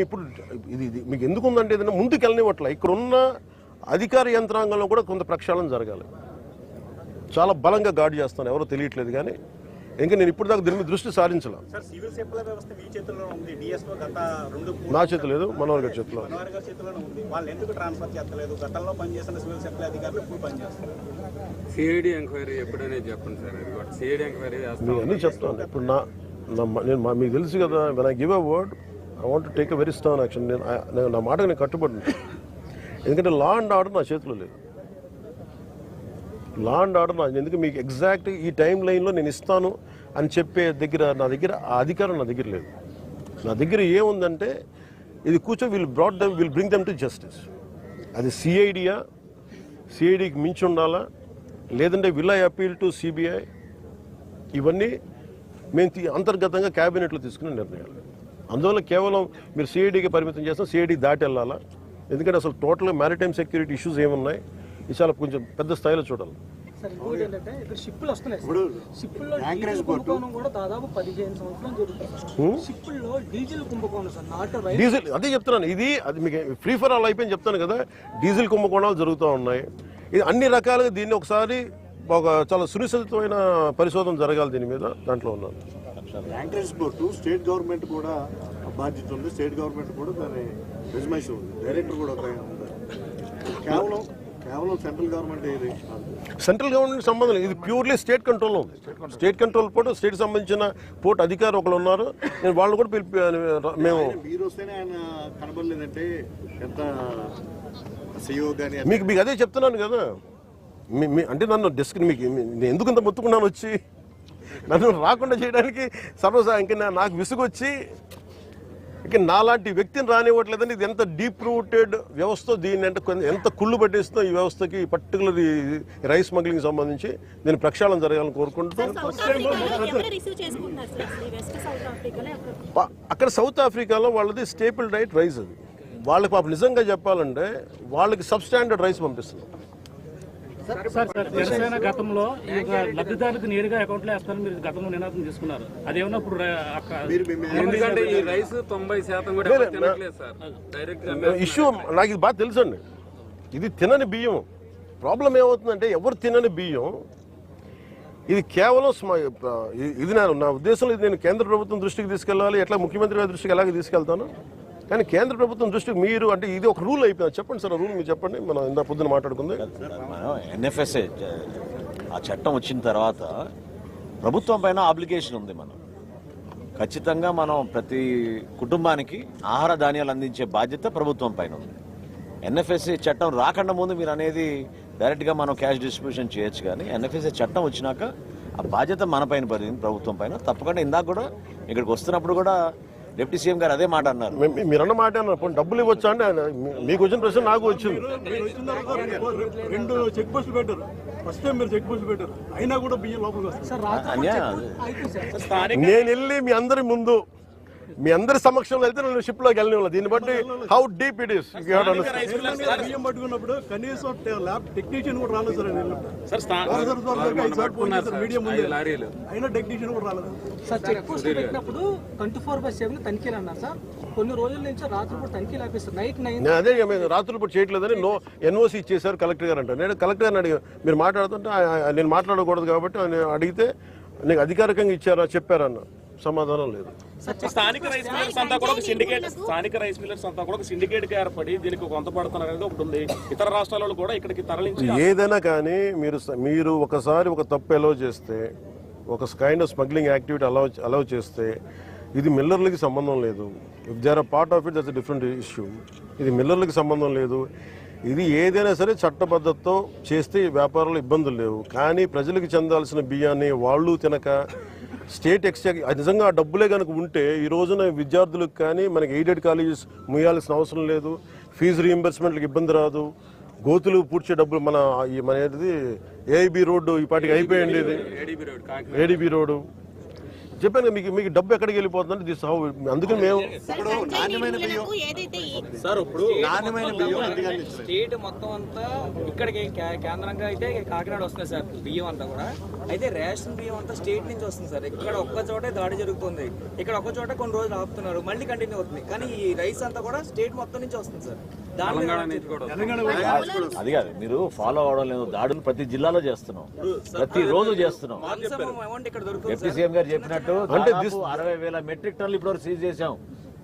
ఇప్పుడు ఇది మీకు ఎందుకుందంటే ఏదైనా ముందుకు వెళ్ళనివ్వట్ల ఇక్కడున్న అధికార యంత్రాంగంలో కూడా కొంత ప్రక్షాళన జరగాలి. చాలా బలంగా గార్డు చేస్తాను, ఎవరో తెలియట్లేదు. కానీ ఇంకా నేను ఇప్పుడు దాకా దీని మీద దృష్టి సారించలేదు. నా చేతి లేదు, మనోహర్ గారి చేతిలో. అన్నీ చెప్తాను. ఇప్పుడు నేను మీకు తెలుసు కదా, when I give a word I want to take a very strong action. నేను నా మాటకు నేను కట్టుబడి, ఎందుకంటే లా అండ్ ఆర్డర్ నా చేతిలో లేదు. లా అండ్ ఆర్డర్ ఎందుకు మీకు ఎగ్జాక్ట్ ఈ టైం లైన్లో నేను ఇస్తాను అని చెప్పే నా దగ్గర ఆ అధికారం నా దగ్గర లేదు. నా దగ్గర ఏముందంటే ఇది కూర్చో will bring them to justice. అది సిఐడికి మించి ఉండాలా, లేదంటే will I appeal to CBI, ఇవన్నీ మేము అంతర్గతంగా క్యాబినెట్లో తీసుకునే నిర్ణయాలు. అందువల్ల కేవలం మీరు సిఐడికి పరిమితం చేస్తాం, సిఐడి దాటి వెళ్ళాలా. ఎందుకంటే అసలు టోటల్గా మ్యారిటైమ్ సెక్యూరిటీ ఇష్యూస్ ఏమున్నాయి, ఇది చాలా కొంచెం పెద్ద స్థాయిలో చూడాలి. డీజిల్ అదే చెప్తున్నాను, ఇది అది మీకు ఫ్రీ ఫర్ ఆల్ అయిపోయింది చెప్తాను కదా. డీజిల్ కుంభకోణాలు జరుగుతూ ఉన్నాయి. ఇది అన్ని రకాలుగా దీన్ని ఒకసారి ఒక చాలా సునిశ్చితమైన పరిశోధన జరగాలి దీని మీద. దాంట్లో ఉన్నాను. యాంకరేజ్ పోర్టు స్టేట్ గవర్నమెంట్ కూడా బాధ్యత ఉంది. స్టేట్ గవర్నమెంట్ కూడా దాని రెజ్యుమేషన్ ఉంది, డైరెక్టర్ కూడా కేవలం సెంట్రల్ గవర్నమెంట్. ఇది సెంట్రల్ గవర్నమెంట్ సంబంధం లేదు, ఇది ప్యూర్లీ స్టేట్ కంట్రోల్లో ఉంది. స్టేట్ కంట్రోల్ పోర్టు, స్టేట్ సంబంధించిన పోర్టు అధికారులు ఒకరు ఉన్నారు. నేను వాళ్ళు కూడా మేము మీరు వస్తేనే ఆయన కనబడలేదంటే ఎంత సీఓ కానీ మీకు అదే చెప్తున్నాను కదా. అంటే నన్ను మీకు నేను ఎందుకు ఇంత మొత్తుకున్నాను వచ్చి, నన్ను రాకుండా చేయడానికి ఇంకా నాకు విసుగొచ్చి ఇక నాలాంటి వ్యక్తిని రానివ్వట్లేదని. ఇది ఎంత డీప్ రూటెడ్ వ్యవస్థ, దీన్ని అంటే ఎంత కుళ్ళు పట్టేస్తుందో ఈ వ్యవస్థకి, పర్టికులర్ రైస్ స్మగ్లింగ్ సంబంధించి నేను ప్రక్షాళన జరగాలని కోరుకుంటూ. అక్కడ సౌత్ ఆఫ్రికాలో వాళ్ళది స్టేపుల్ డైట్ రైస్. అది వాళ్ళకి పాప నిజంగా చెప్పాలంటే వాళ్ళకి సబ్స్టాండర్డ్ రైస్ పంపిస్తున్నారు. జనసేన గతంలో లబ్ధిదారులకు నేరుగా అకౌంట్లో వేస్తారని మీరు గతంలో నినాదం తీసుకున్నారు. అదేమన్నా ఇప్పుడు ఎందుకంటే ఈ రైస్ 90% కూడా తినట్లేదు సార్. డైరెక్ట్ ఇష్యూ నాకు ఇది బాగా తెలుసు అండి. ఇది తినని బియ్యం. ప్రాబ్లం ఏమవుతుందంటే ఎవరు తినని బియ్యం ఇది కేవలం ఇది నా ఉద్దేశంలో ఇది నేను కేంద్ర ప్రభుత్వం దృష్టికి తీసుకెళ్ళాలి. ఎట్లా ముఖ్యమంత్రి గారి దృష్టికి ఎలాగ తీసుకెళ్తాను. కానీ కేంద్ర ప్రభుత్వం దృష్టికి మీరు అంటే ఇది ఒక రూల్ అయిపోయింది. చెప్పండి సార్, ఆ రూల్ మీరు చెప్పండి. మనం ఇందా పొద్దున మాట్లాడుకుంది. ఎన్ఎఫ్ఎస్ఏ ఆ చట్టం వచ్చిన తర్వాత ప్రభుత్వం పైన ఆబ్లిగేషన్ ఉంది. మనం ఖచ్చితంగా మనం ప్రతి కుటుంబానికి ఆహార ధాన్యాలు అందించే బాధ్యత ప్రభుత్వం పైన ఉంది. ఎన్ఎఫ్ఎస్ఏ చట్టం రాకుండా ముందు మీరు అనేది డైరెక్ట్గా మనం క్యాష్ డిస్ట్రిబ్యూషన్ చేయొచ్చు. కానీ ఎన్ఎఫ్ఎస్ఏ చట్టం వచ్చినాక ఆ బాధ్యత మన పైన పడింది, ప్రభుత్వం పైన. తప్పకుండా ఇందాక కూడా ఇక్కడికి వస్తున్నప్పుడు కూడా డిప్యూటీ సీఎం గారు అదే మాట అన్నారు. మీరన్న మాట అన్నారు, డబ్బులు ఇవ్వచ్చా అంటే మీకు వచ్చిన ప్రశ్న నాకు వచ్చింది. 2 చెక్ పోస్టులు పెట్టారు. ఫస్ట్ టైం మీరు చెక్ పోస్టులు పెట్టారు, అయినా కూడా బియ్యం లోపలికి వస్తారు. నేను వెళ్ళి మీ అందరి సమక్షంలో అయితే నేను షిప్ లోకి వెళ్ళిన దీన్ని బట్టి హౌ డీప్ ఇట్ ఈస్. బియ్యం పట్టుకున్నప్పుడు కనీసం ల్యాబ్ టెక్నీషియన్ కూడా రాలేదు సార్. మీడియం అయినా టెక్నీషియన్ కూడా రాలేదు సార్. చెక్ పోస్ట్ పెట్టినప్పుడు 24/7 తనిఖీలు అన్నారు సార్. కొన్ని రోజుల నుంచి రాత్రిపూట తనిఖీలు ఆపేస్తారు. నైట్ 9 అదే రాత్రిపూట చేయట్లేదని ఎన్ఓసి ఇచ్చేసారు కలెక్టర్ గారు అంటే. నేను కలెక్టర్ గారిని అడిగాను, మీరు మాట్లాడుతుంటే నేను మాట్లాడకూడదు కాబట్టి ఆయన అడిగితే నీకు అధికారికంగా ఇచ్చారా చెప్పారన్న సమాధానం లేదు. స్థానిక రైస్ మిల్లర్స్ అంతా కూడా ఒక సిండికేట్ గా ఏర్పడి దీనికి కొంత పడుతున్నారు అనేది ఒకటి ఉంది. ఇతర రాష్ట్రాలలో కూడా ఇక్కడికి తరలించి ఏదైనా కానీ మీరు ఒకసారి ఒక తప్పు అలౌ చేస్తే, ఒక kind of smuggling activity allow చేస్తే ఇది మిల్లర్లకి సంబంధం లేదు. If they are part of it that's a different issue. ఇది మిల్లర్లకి సంబంధం లేదు. ఇది ఏదైనా సరే చట్టబద్ధతతో చేస్తే వ్యాపారంలో ఇబ్బందులు లేవు. కానీ ప్రజలకు చెందాల్సిన బియ్యాన్ని వాళ్ళు తినక స్టేట్ ఎక్స్చేంజ్ నిజంగా ఆ డబ్బులే కనుక ఉంటే ఈ రోజున విద్యార్థులకు కానీ మనకి ఎయిడెడ్ కాలేజెస్ ముయ్యాల్సిన అవసరం లేదు. ఫీజు రీయింబర్స్మెంట్లకు ఇబ్బంది రాదు. గోతులు పూడ్చే డబ్బులు మన ఏది ఏఐబి రోడ్డు ఈ పాటికి అయిపోయింది. ఇది ఏడీబీ రోడ్డు చెప్పాను మీకు మీకు డబ్బు ఎక్కడికి వెళ్ళిపోతుందంటే దిస్ హౌ, అందుకని మేము సార్ ఇప్పుడు నాణ్యమైన బియ్యం ఎందుకని ఇస్తారు? స్టేట్ మొత్తం అంతా ఇక్కడికి కేంద్రంగా అయితే కాకినాడ వస్తుంది సార్ బియ్యం అంతా కూడా. అయితే రేషన్ బియ్యం అంతా స్టేట్ నుంచి వస్తుంది సార్. ఇక్కడ ఒక్క చోటే దాడి జరుగుతుంది, ఇక్కడ ఒక్క చోట కొన్ని రోజులు ఆపుతున్నారు, మళ్ళీ కంటిన్యూ అవుతుంది. కానీ ఈ రైస్ అంతా కూడా స్టేట్ మొత్తం నుంచి వస్తుంది సార్. అది కాదు మీరు ఫాలో అవడం లేదు. దాడులు ప్రతి జిల్లాలో చేస్తున్నాం, ప్రతి రోజు చేస్తున్నాం. అమౌంట్ ఇక్కడ దొరుకుతుంది. డిప్యూటీ సీఎం గారు చెప్పినట్టు అంటే 60,000 మెట్రిక్ టన్నులు ఇప్పటివరకు సీజ్ చేశాం.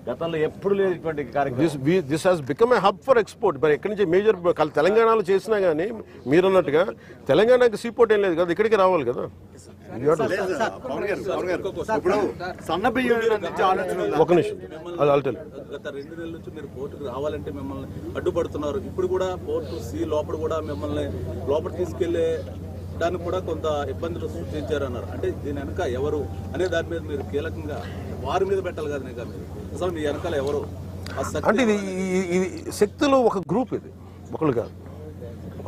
గతంలో ఎప్పుడు లేదు ఇటువంటి కార్యక్రమం. This has become a hub for export. మరి ఎక్కడి నుంచి మేజర్ తెలంగాణలో చేసినా కానీ మీరు అన్నట్టుగా తెలంగాణకి సీపోర్ట్ ఏం లేదు కదా, ఇక్కడికి రావాలి కదా. పవన్ గారు ఇప్పుడు సన్న బియ్యం నుంచి ఆలోచన ఉందా? ఒక నిమిషం అది అల్టెల్. గత 2 నెలల నుంచి మీరు పోర్టుకు రావాలంటే మిమ్మల్ని అడ్డుపడుతున్నారు. ఇప్పుడు కూడా పోర్టు సి లోపల కూడా మిమ్మల్ని లోపల తీసుకెళ్లే దానికి కూడా కొంత ఇబ్బందులు సృష్టించారు అన్నారు. అంటే దీని వెనక ఎవరు అనే దాని మీద మీరు కీలకంగా వారి మీద పెట్టాలి కదా. మీరు అసలు మీ వెనకాల ఎవరు అంటే ఇది శక్తిలో ఒక గ్రూప్, ఇది ఒకళ్ళు కాదు,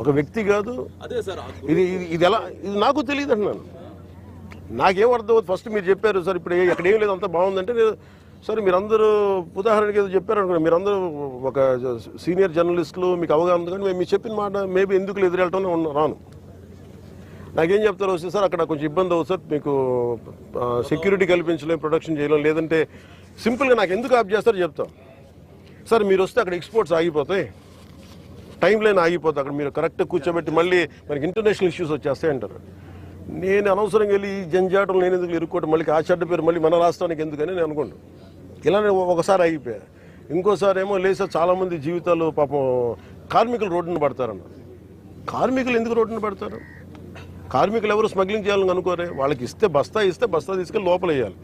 ఒక వ్యక్తి కాదు. అదే సార్ ఇది ఎలా, ఇది నాకు తెలియదు అంటున్నాను. నాకేం అర్థం. ఫస్ట్ మీరు చెప్పారు సార్ ఇప్పుడు ఎక్కడ ఏం లేదు అంతా బాగుందంటే సరే మీరందరూ ఉదాహరణకి ఏదో చెప్పారు అనుకున్నా, మీరందరూ ఒక సీనియర్ జర్నలిస్టులు, మీకు అవగాహన ఉంది. కానీ మేము మీరు చెప్పిన మాట మేబీ ఎందుకు ఎదురెళ్ళటం రాను. నాకేం చెప్తారు వస్తే సార్ అక్కడ కొంచెం ఇబ్బంది అవుతుంది సార్, మీకు సెక్యూరిటీ కల్పించలేం, ప్రొడక్షన్ చేయలేం, లేదంటే సింపుల్గా నాకు ఎందుకు ఆప్ చేస్తారో చెప్తాం. సార్ మీరు వస్తే అక్కడ ఎక్స్పోర్ట్స్ ఆగిపోతాయి, టైం లైన్ ఆగిపోతుంది, అక్కడ మీరు కరెక్ట్గా కూర్చోబెట్టి మళ్ళీ మనకి ఇంటర్నేషనల్ ఇష్యూస్ వచ్చేస్తాయి అంటారు. నేను అనవసరంగా వెళ్ళి ఈ జంజాటం నేను ఎందుకు ఇరుక్కోవడం, మళ్ళీ ఆ చెడ్డ పేరు మళ్ళీ మన రాష్ట్రానికి ఎందుకని నేను అనుకోండి. ఇలానే ఒకసారి అయిపోయా, ఇంకోసారి ఏమో లేదు సార్ చాలామంది జీవితాలు పాపం కార్మికులు రోడ్డున పడతారన్నారు. కార్మికులు ఎందుకు రోడ్డున పడతారు? కార్మికులు ఎవరు స్మగ్లింగ్ చేయాలని అనుకోరే, వాళ్ళకి ఇస్తే బస్తా తీసుకెళ్ళి లోపల వేయాలి,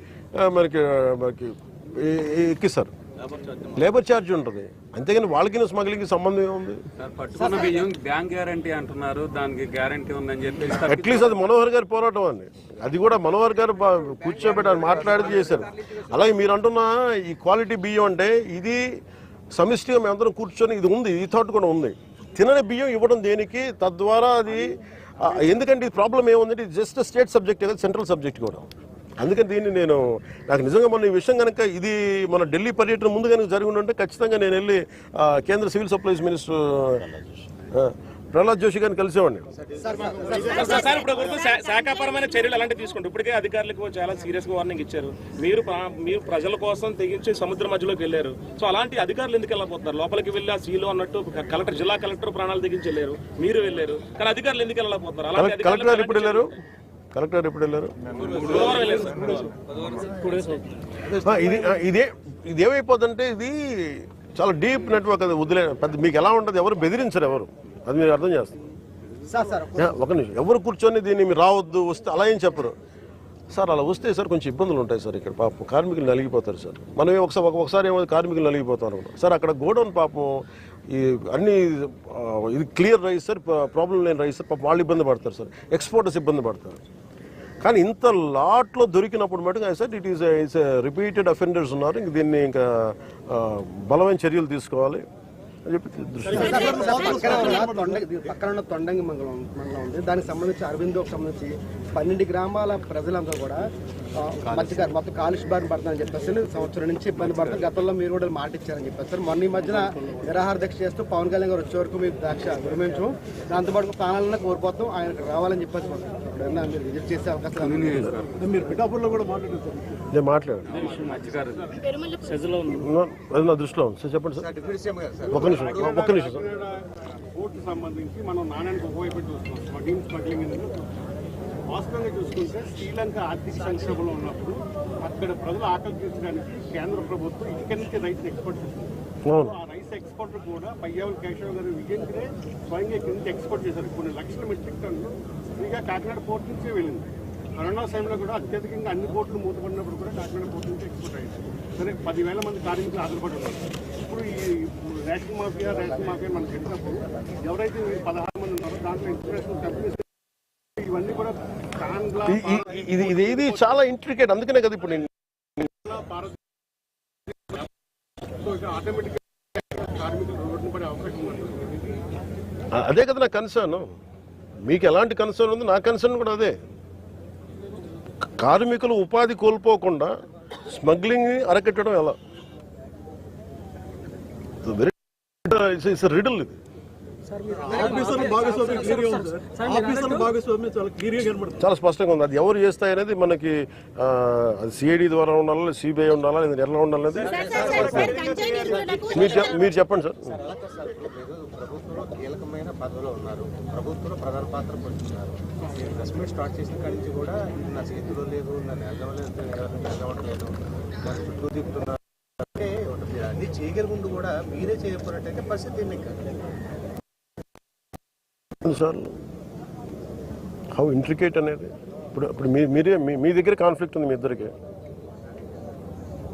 మనకి ఎక్కిస్తారు, లేబర్ ఛార్జ్ ఉంటుంది. అంతేగాని వాళ్ళకి స్మగ్లింగ్ సంబంధం ఏముంది? పట్టుకున్న బియ్యం బ్యాంక్ గ్యారంటీ అంటున్నారు, దానికి గ్యారంటీ ఉందని చెప్పి అట్లీస్ట్ అది మనోహర్ గారి పోరాటం అండి. అది కూడా మనోహర్ గారు కూర్చోబెట్టి మాట్లాడి చేశారు. అలాగే మీరు అంటున్న ఈ క్వాలిటీ బియ్యం అంటే ఇది సమిష్టిగా మేమందరం కూర్చొని ఇది ఉంది, ఈ థాట్ కూడా ఉంది. తినని బియ్యం ఇవ్వడం దేనికి, తద్వారా అది ఎందుకంటే ఈ ప్రాబ్లం ఏముందంటే ఇది జస్ట్ స్టేట్ సబ్జెక్ట్ కదా, సెంట్రల్ సబ్జెక్ట్ కూడా. అందుకని దీన్ని నాకు నిజంగా మొన్న ఈ విషయం కనుక ఇది మన ఢిల్లీ పర్యటన ముందు కనుక జరిగి ఉంటే ఖచ్చితంగా నేను వెళ్ళి కేంద్ర civil supplies minister Prahlad Joshi గారిని కలిసేవాడిని. సార్ ఇప్పుడు శాఖాపరమైన చర్యలు అలాంటివి తీసుకుంటారు. ఇప్పటికే అధికారులకు చాలా సీరియస్ గా వార్నింగ్ ఇచ్చారు. మీరు ప్రజల కోసం తెగించి సముద్ర మధ్యలోకి వెళ్ళారు. సో అలాంటి అధికారులు ఎందుకు వెళ్ళకపోతారు? లోపలికి వెళ్ళి ఆ సీలో అన్నట్టు కలెక్టర్, జిల్లా కలెక్టర్ ప్రాణాలు తెగించి వెళ్ళారు, మీరు వెళ్ళారు, కానీ అధికారులు ఎందుకు వెళ్ళకపోతారు? కలెక్టర్ ఎప్పుడు వెళ్ళారు? కలెక్టర్ ఎప్పుడు వెళ్ళారు? ఇది ఏమైపోతుందంటే ఇది చాలా డీప్ నెట్వర్క్. అది వదిలే మీకు ఎలా ఉంటుంది, ఎవరు బెదిరించరు, ఎవరు అది మీరు అర్థం చేస్తారు. ఒక నిమిషం, ఎవరు కూర్చొని దీన్ని మీరు రావద్దు వస్తే అలా ఏం చెప్పరు సార్. అలా వస్తే సార్ కొంచెం ఇబ్బందులు ఉంటాయి సార్. ఇక్కడ పాపం కార్మికులు నలిగిపోతారు సార్. మనం ఒకసారి ఏమో కార్మికులు నలిగిపోతారు సార్. అక్కడ గోడౌన్ పాపం ఈ అన్ని ఇది క్లియర్ రైస్ సార్, ప్రాబ్లం లేని రైస్ సార్, పాపం వాళ్ళు ఇబ్బంది పడతారు సార్, ఎక్స్పోర్టర్స్ ఇబ్బంది పడతారు. కానీ ఇంత లాట్లో దొరికినప్పుడు మటుకు sir it is repeated offenders ఉన్నారు, ఇంక దీన్ని ఇంకా బలమైన చర్యలు తీసుకోవాలి అని చెప్పి పక్కన ఉన్న తొండంగి మండలం ఉంది. దానికి సంబంధించి అరవిందోకి సంబంధించి 12 గ్రామాల ప్రజలంతా కూడా మధ్యగారు మొత్తం కాలుష్య బారిన పడుతుందని చెప్పేసి సంవత్సరం నుంచి ఇబ్బంది పడుతుంది. గతంలో మీరు కూడా మాట ఇచ్చారని చెప్పేసి మొన్న ఈ మధ్యన నిరాహార దీక్ష చేస్తూ పవన్ కళ్యాణ్ గారు వచ్చే వరకు మీరు దీక్ష విరమించం, దాంతోపాటు ప్రాణాలన్నా కోల్పోతాం, ఆయనకు రావాలని చెప్పేసి మీరు విజిట్ చేసే అవకాశం మీరు పిఠాపూర్లో కూడా మాట్లాడారు. నేను మాట్లాడాను, అది నా దృష్టిలో ఉంది సార్. చెప్పండి సార్. ఒక్క నిమిషం సార్. కోర్టు సంబంధించి మనం నాణ్యానికి ఉపయోగపెట్టి వస్తున్నాం. స్మగ్లింగ్ అనేది వాస్తవంగా చూసుకుంటే శ్రీలంక ఆర్థిక సంక్షోభంలో ఉన్నప్పుడు అక్కడ ప్రజలు ఆకలి తీర్చడానికి కేంద్ర ప్రభుత్వం ఇక్కడి నుంచి రైస్ ఎక్స్పోర్ట్ చేస్తుంది. ఆ రైస్ ఎక్స్పోర్ట్ కూడా పయ్యావుల కేశవ్ గారు విజయంకరే స్వయంగా ఇక్కడి నుంచి ఎక్స్పోర్ట్ చేశారు. కొన్ని లక్షల మెట్రిక్ టన్నులు ఫ్రీగా కాకినాడ పోర్ట్ నుంచే వెళ్ళింది. కరోనా సమయంలో కూడా అత్యధికంగా అన్ని పోర్టులు మూతపడినప్పుడు కూడా కాకినాడ పోర్టు నుంచి ఎక్స్పోర్ట్ అయ్యింది. సరే 10,000 మంది కార్మికులు ఆధారపడి ఉన్నారు. ఇప్పుడు ఈ రేషన్ మాఫియా మనకు తెలిసినప్పుడు ఎవరైతే 16 మంది ఉన్నారో దాంట్లో ఇంటర్నేషనల్ కంపెనీస్ ఇవన్నీ కూడా ఇది చాలా ఇంట్రికేట్. అందుకనే కదా ఇప్పుడు నేను ఆటోమేటిక్ కార్మికులు రోడ్డున పడే అవకాశం ఉంది. అదే కదా నా కన్సర్న్. మీకు ఎలాంటి కన్సర్న్ ఉంది, నా కన్సర్న్ కూడా అదే. కార్మికులు ఉపాధి కోల్పోకుండా స్మగ్లింగ్ అరకెట్టడం ఎలా? ఇట్స్ రిడల్ ఇది. చాలా స్పష్టంగా ఉంది. అది ఎవరు చేస్తాయి అనేది మనకి సిఐడి ద్వారా ఉండాలా, సిబిఐ ఉండాలా, లేదా ఎలా ఉండాలనేది మీరు చెప్పండి సార్. ప్రభుత్వంలో కీలకమైన పదవిలో ఉన్నారు, ప్రభుత్వంలో ప్రధాన పాత్ర పోషిస్తున్నారు. నేను ప్రెస్ మీట్ స్టార్ట్ చేసిన కాడి నుంచి కూడా ఇది నా చేతిలో లేదు, నన్ను ఎగవట్లేదు, నన్ను చుట్టూ తిప్పుతున్నారు అంటే అన్ని చేయగల ముందు కూడా మీరే చేయకపోయినట్టయితే పరిస్థితి ఏమి సార్ హౌ ఇంట్రికేట్ అనేది. ఇప్పుడు మీరే మీ దగ్గర కాన్ఫ్లిక్ట్ ఉంది, మీ ఇద్దరికి,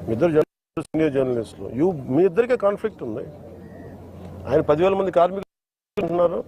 మీ ఇద్దరు జర్నలిస్ట్, సీనియర్ జర్నలిస్టులు, మీ ఇద్దరికే కాన్ఫ్లిక్ట్ ఉంది. ఆయన 10,000 మంది కార్మికులు ఉన్నారు,